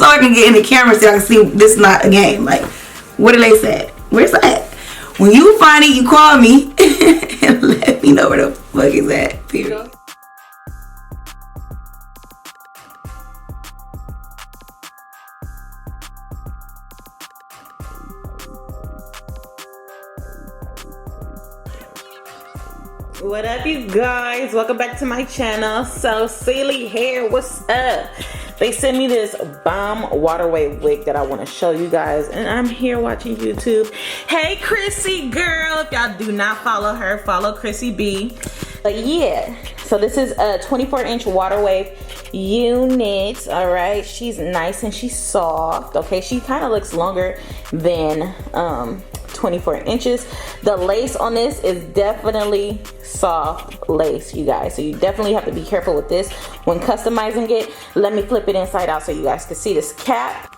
so I can get in the camera so I can see this is not a game. Like, what did they say? Where's that? When you find it, you call me and let me know where the fuck is that. Period. What up, you guys? Welcome back to my channel. So Celie here, what's up? They sent me this bomb Waterwave wig that I want to show you guys, and I'm here watching YouTube. Hey Chrissy girl, if y'all do not follow her, follow Chrissy B. But yeah, so this is a 24-inch Waterwave unit. All right, she's nice and she's soft. Okay, she kind of looks longer than 24 inches. The lace on this is definitely soft lace, you guys, so you definitely have to be careful with this when customizing it. Let me flip it inside out so you guys can see this cap.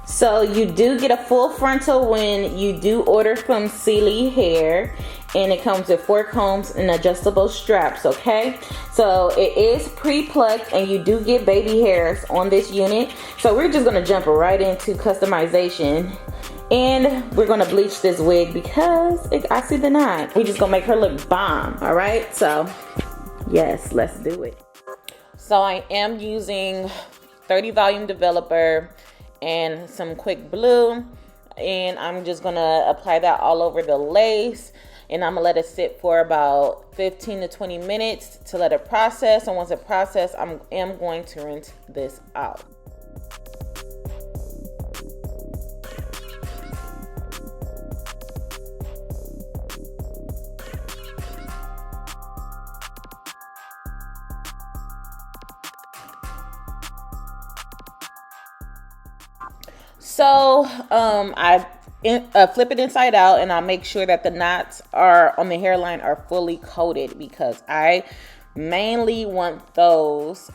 So you do get a full frontal when you do order from Celie hair, and it comes with 4 combs and adjustable straps. Okay, so it is pre-plucked and you do get baby hairs on this unit. So we're just gonna jump right into customization. And we're gonna bleach this wig because I see the knot. We just gonna make her look bomb, all right? So, yes, let's do it. So I am using 30 volume developer and some quick blue. And I'm just gonna apply that all over the lace. And I'm gonna let it sit for about 15 to 20 minutes to let it process. And once it processes, I am going to rinse this out. So I flip it inside out, and I'll make sure that the knots are on the hairline are fully coated, because I mainly want those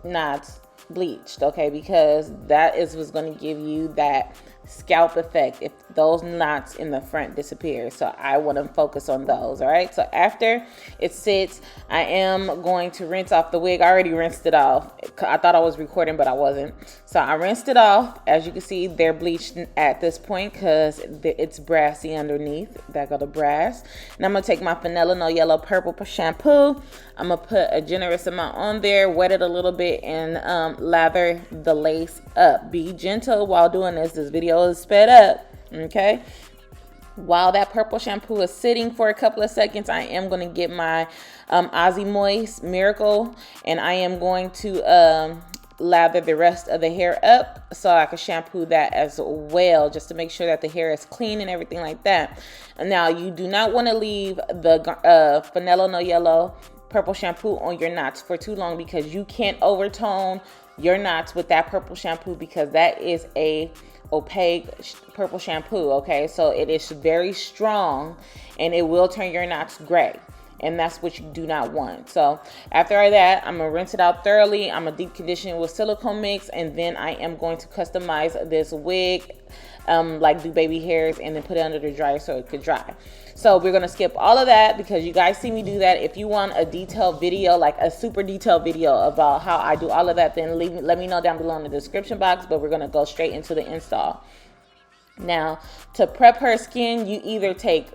knots bleached, okay, because that is what's going to give you that scalp effect if those knots in the front disappear. So I want to focus on those. All right, so after it sits, I am going to rinse off the wig. I already rinsed it off. I thought I was recording, but I wasn't. So I rinsed it off. As you can see, they're bleached at this point because it's brassy underneath. That got the brass. And I'm gonna take my Vanilla No Yellow Purple shampoo. I'm gonna put a generous amount on there, wet it a little bit, and lather the lace up. Be gentle while doing this. This video is sped up, okay? While that purple shampoo is sitting for a couple of seconds, I am going to get my Aussie Moist Miracle, and I am going to lather the rest of the hair up so I can shampoo that as well, just to make sure that the hair is clean and everything like that. And now you do not want to leave the Vanilla No Yellow Purple shampoo on your knots for too long, because you can't overtone your knots with that purple shampoo, because that is a opaque purple shampoo. Okay, so it is very strong and it will turn your knots gray, and that's what you do not want. So after that, I'm gonna rinse it out thoroughly. I'm gonna deep condition it with silicone mix, and then I am going to customize this wig, like do baby hairs, and then put it under the dryer so it could dry. So we're gonna skip all of that because you guys see me do that. If you want a detailed video, like a super detailed video about how I do all of that, then let me know down below in the description box. But we're gonna go straight into the install. Now, to prep her skin, you either take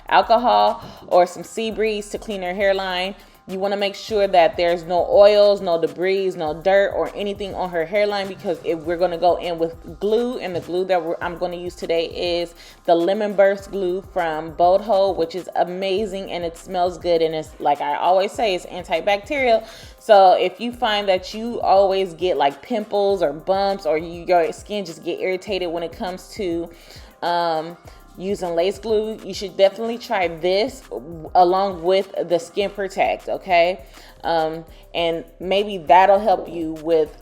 alcohol or some sea breeze to clean her hairline. You want to make sure that there's no oils, no debris, no dirt or anything on her hairline, because if we're going to go in with glue, and the glue that I'm going to use today is the Lemon Burst glue from Bold Hole, which is amazing and it smells good, and it's, like I always say, it's antibacterial. So if you find that you always get like pimples or bumps, or your skin just get irritated when it comes to using lace glue, you should definitely try this along with the Skin Protect, okay? And maybe that'll help you with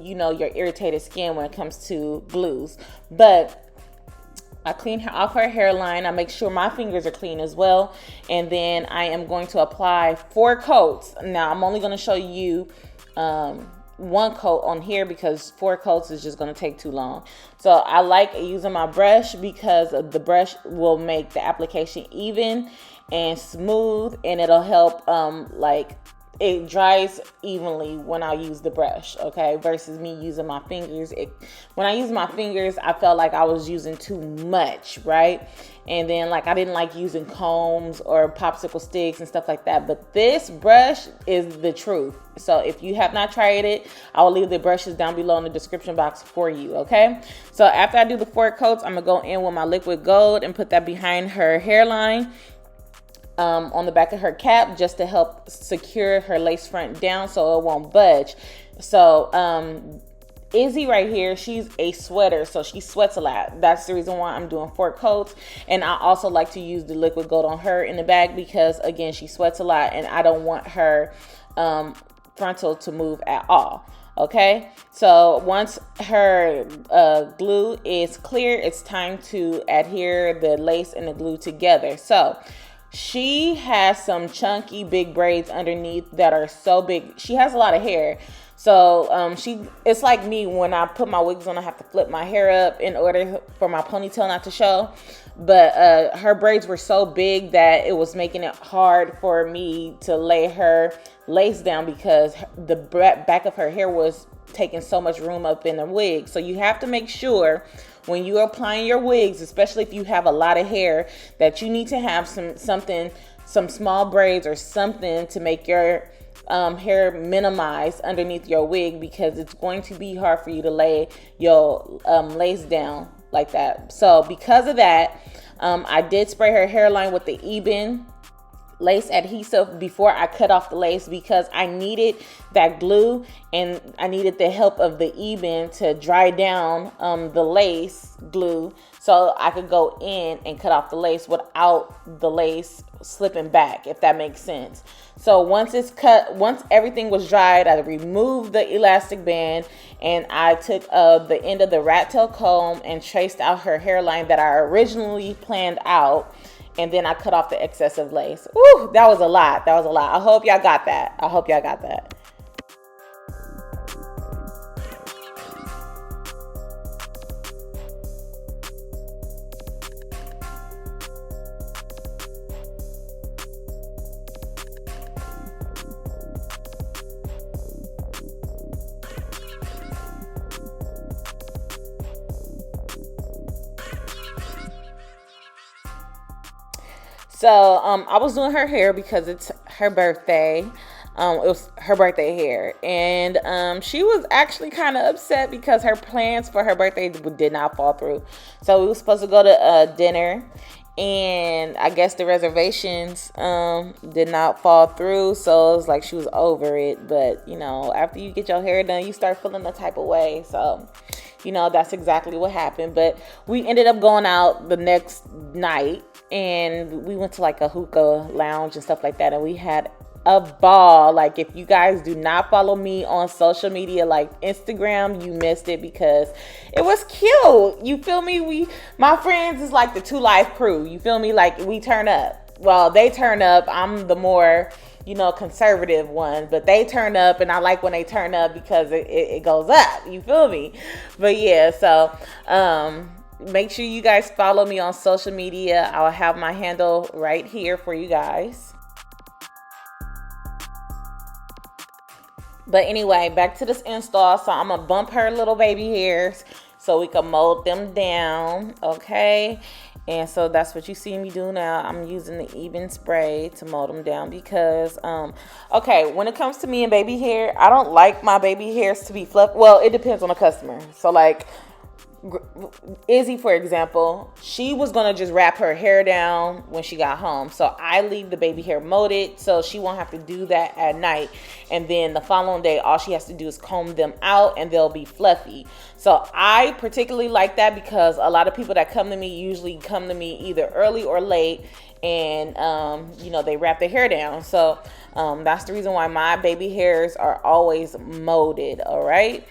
you know, your irritated skin when it comes to glues. But I clean her off her hairline. I make sure my fingers are clean as well, and then I am going to apply 4 coats. Now I'm only going to show you 1 coat on here because 4 coats is just going to take too long. So I like using my brush because the brush will make the application even and smooth, and it'll help like it dries evenly when I use the brush, okay, versus me using my fingers. When I use my fingers, I felt like I was using too much, right? And then like I didn't like using combs or popsicle sticks and stuff like that. But this brush is the truth. So if you have not tried it, I will leave the brushes down below in the description box for you, okay? So after I do the 4 coats, I'm gonna go in with my liquid gold and put that behind her hairline, on the back of her cap, just to help secure her lace front down so it won't budge. So Izzy right here, she's a sweater, so she sweats a lot. That's the reason why I'm doing 4 coats. And I also like to use the liquid gold on her in the back because, again, she sweats a lot and I don't want her frontal to move at all. Okay, so once her glue is clear, it's time to adhere the lace and the glue together. So she has some chunky big braids underneath that are so big. She has a lot of hair. So it's like me, when I put my wigs on, I have to flip my hair up in order for my ponytail not to show. But her braids were so big that it was making it hard for me to lay her lace down because the back of her hair was taking so much room up in the wig. So you have to make sure when you are applying your wigs, especially if you have a lot of hair, that you need to have some small braids or something to make your hair minimize underneath your wig, because it's going to be hard for you to lay your lace down like that. So because of that, I did spray her hairline with the Eben lace adhesive before I cut off the lace, because I needed that glue and I needed the help of the Eben to dry down the lace glue so I could go in and cut off the lace without the lace slipping back, if that makes sense. So once it's cut, once everything was dried, I removed the elastic band and I took the end of the rat tail comb and traced out her hairline that I originally planned out. And then I cut off the excessive lace. Ooh, that was a lot. That was a lot. I hope y'all got that. I hope y'all got that. So I was doing her hair because it's her birthday. It was her birthday hair, and she was actually kind of upset because her plans for her birthday did not fall through. So we were supposed to go to dinner, and I guess the reservations did not fall through. So it was like she was over it. But you know, after you get your hair done, you start feeling the type of way. So you know, that's exactly what happened. But we ended up going out the next night, and we went to like a hookah lounge and stuff like that, and we had a ball. Like, if you guys do not follow me on social media like Instagram, you missed it, because it was cute. You feel me? My friends is like the 2 Live crew. You feel me? Like, we turn up. Well, they turn up. I'm the more, you know, conservative one, but they turn up, and I like when they turn up because it goes up. You feel me? But yeah, so make sure you guys follow me on social media. I'll have my handle right here for you guys. But anyway, back to this install. So I'm gonna bump her little baby hairs so we can mold them down, okay? And so that's what you see me do now. I'm using the Eben spray to mold them down because, okay, when it comes to me and baby hair, I don't like my baby hairs to be fluffy. Well, it depends on the customer. So like Izzy, for example, she was gonna just wrap her hair down when she got home. So I leave the baby hair molded so she won't have to do that at night. And then the following day, all she has to do is comb them out and they'll be fluffy. So I particularly like that because a lot of people that come to me usually come to me either early or late, and you know, they wrap their hair down. So that's the reason why my baby hairs are always molded. All right.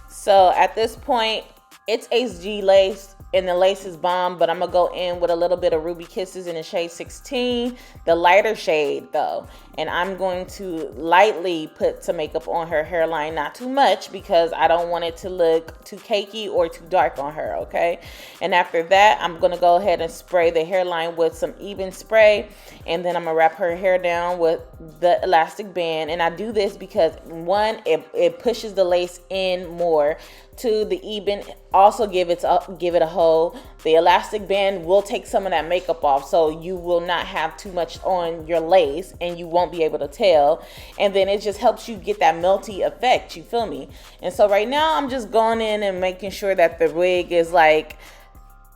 So at this point, It's HG lace, and the lace is bomb, but I'm gonna go in with a little bit of Ruby Kisses in the shade 16, the lighter shade though. And I'm going to lightly put some makeup on her hairline, not too much, because I don't want it to look too cakey or too dark on her, okay? And after that, I'm gonna go ahead and spray the hairline with some even spray, and then I'm gonna wrap her hair down with the elastic band. And I do this because one, it pushes the lace in more. To the even, also give it a hold. The elastic band will take some of that makeup off, so you will not have too much on your lace and you won't be able to tell. And then it just helps you get that melty effect, you feel me? And so right now I'm just going in and making sure that the wig is like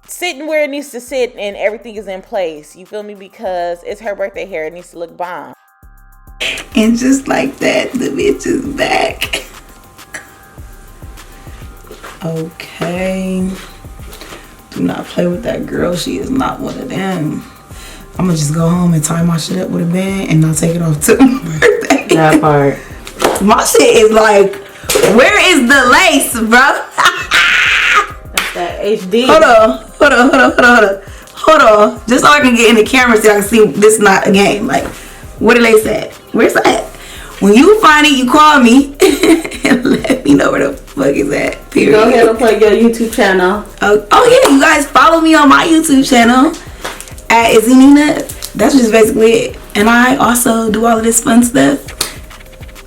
sitting where it needs to sit and everything is in place, you feel me? Because it's her birthday hair, it needs to look bomb. And just like that, the bitch is back. Okay. Do not play with that girl. She is not one of them. I'm gonna just go home and tie my shit up with a band and not take it off till my birthday. That part. My shit is like, where is the lace, bro? That's that HD. Hold on. Just so I can get in the camera so I can see this not a game. Like, what did they say? Where's that? When you find it, you call me and let me know where the fuck is at. Period. Go ahead and plug your YouTube channel. Oh yeah, you guys follow me on my YouTube channel at AIYANYI.AIYANYI. That's just basically it. And I also do all of this fun stuff.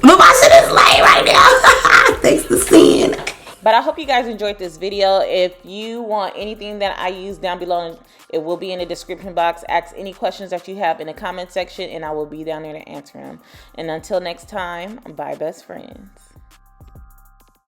But my shit is late right now. Thanks for seeing. But I hope you guys enjoyed this video. If you want anything that I use down below, it will be in the description box. Ask any questions that you have in the comment section and I will be down there to answer them. And until next time, bye best friends.